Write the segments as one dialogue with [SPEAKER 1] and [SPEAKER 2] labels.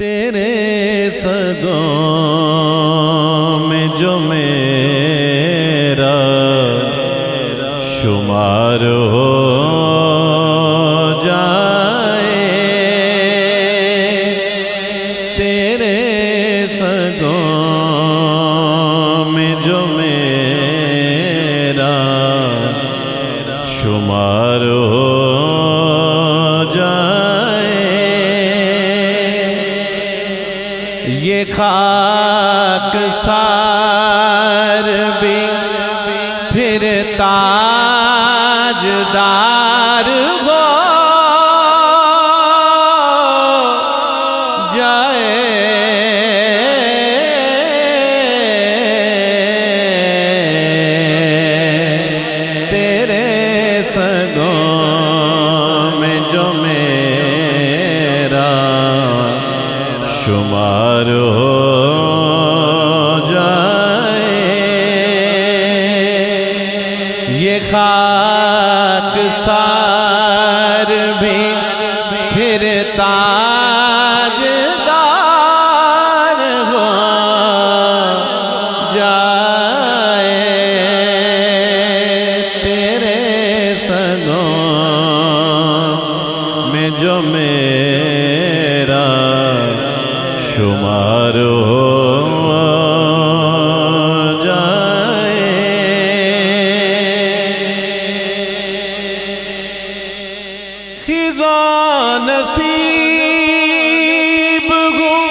[SPEAKER 1] تیرے صدوں میں جو میرا شمار ہو جائے، تیرے صدوں میں جو میرا شمار ہو یہ خاک سار بھی پھر تاجدار ہو جائے، تیرے صدوں میں جو میرا شمار ہو جائے، یہ خاک سار بھی پھر تاجدار ہو جائے، تیرے صدوں میں جو میرا شمار ہو جائے۔ خزاں نصیب ہوں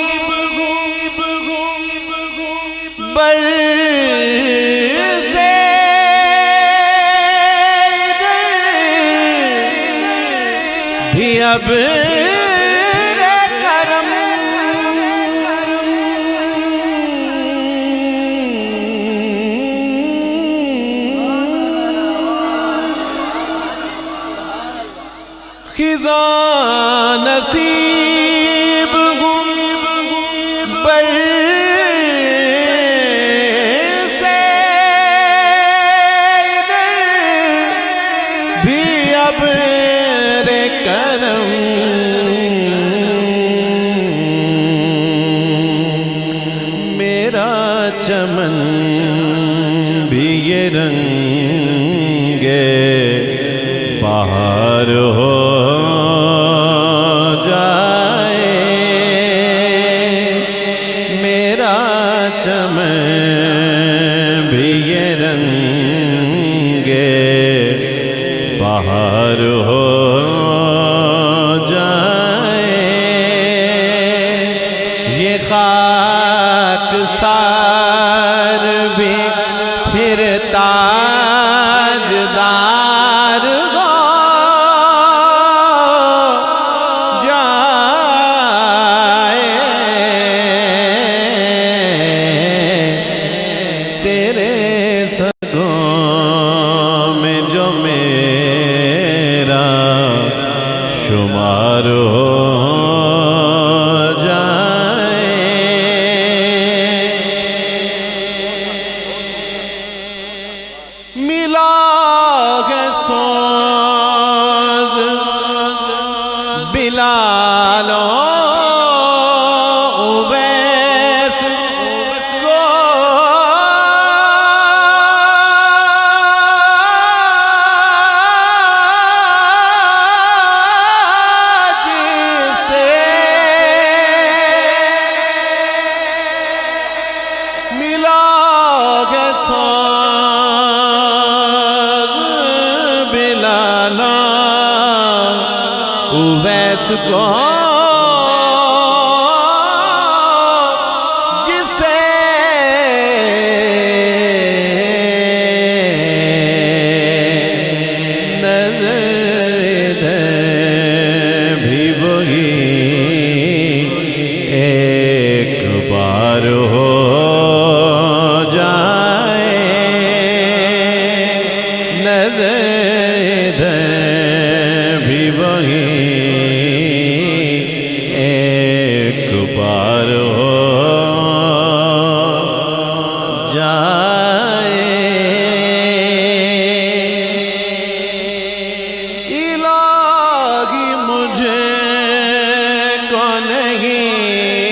[SPEAKER 1] برسے بھی اب خزاں نصیب ہوں برسے بھی اب رے کرم، میرا چمن بھی یہ رنگ بہار ہو جائے، میرا چمن بھی یہ رنگ بہار ہو جائے، یہ خاک سار بھی پھر تاجدار ہو جائے، تیرے صدوں میں جو میرا شمار ہو بلال اویس کو جسے ملا ہے ساز بلال اویس کو، جسے نظر ادھر بھی وہی ایک بار ہو جائے، نظر ادھر بھی وہی ایک بار ہو جائے، الہی مجھے کو نہیں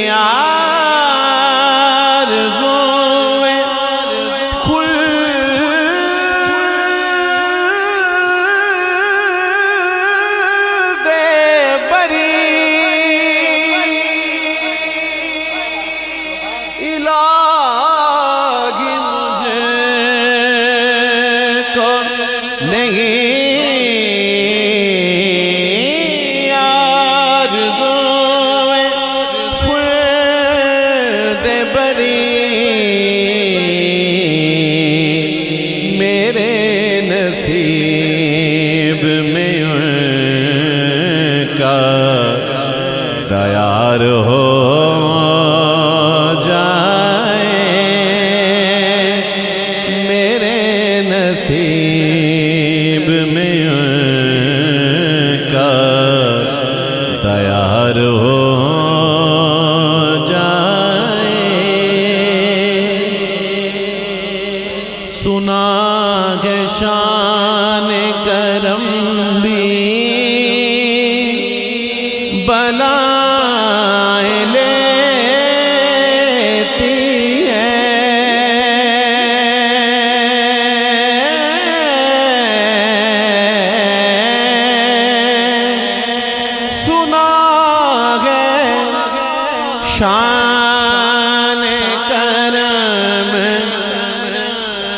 [SPEAKER 1] شان کرم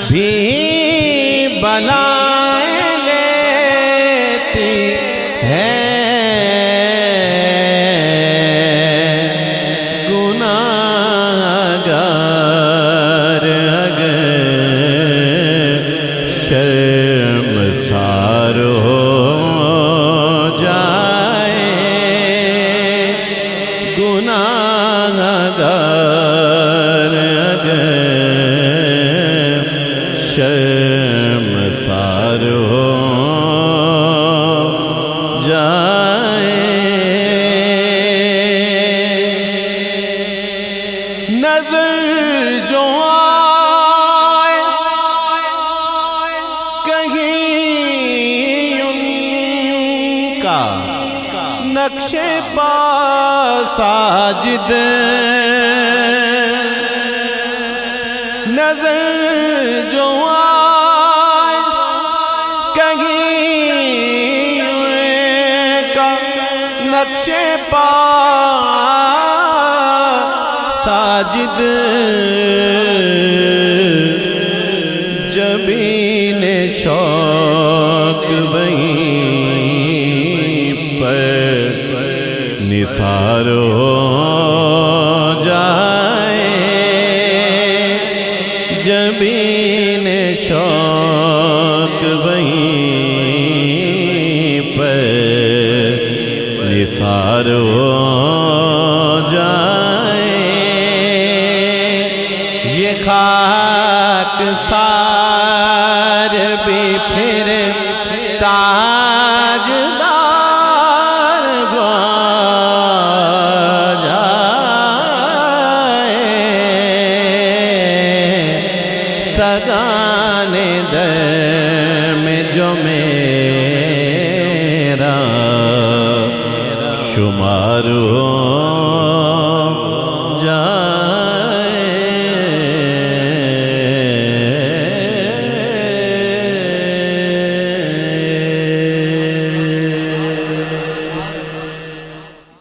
[SPEAKER 1] بھی بلائیں لیتی ہے گناہگار اگر شرمسار ہو جائے گناہگار اگر شرمسار ہو جائے نظر جو آئے کہیں ان کا نقش پا ساجد نظر جو آئے کہیں ان کا نقش پا ساجد جبین شوق وہیں پر نثار ہو جائے جبین شوق وہیں پر نثار ہو جائے یہ خاک سار بھی پھر تاجدار ہو جائے سگان در میں جو میرا شمار ہو جائے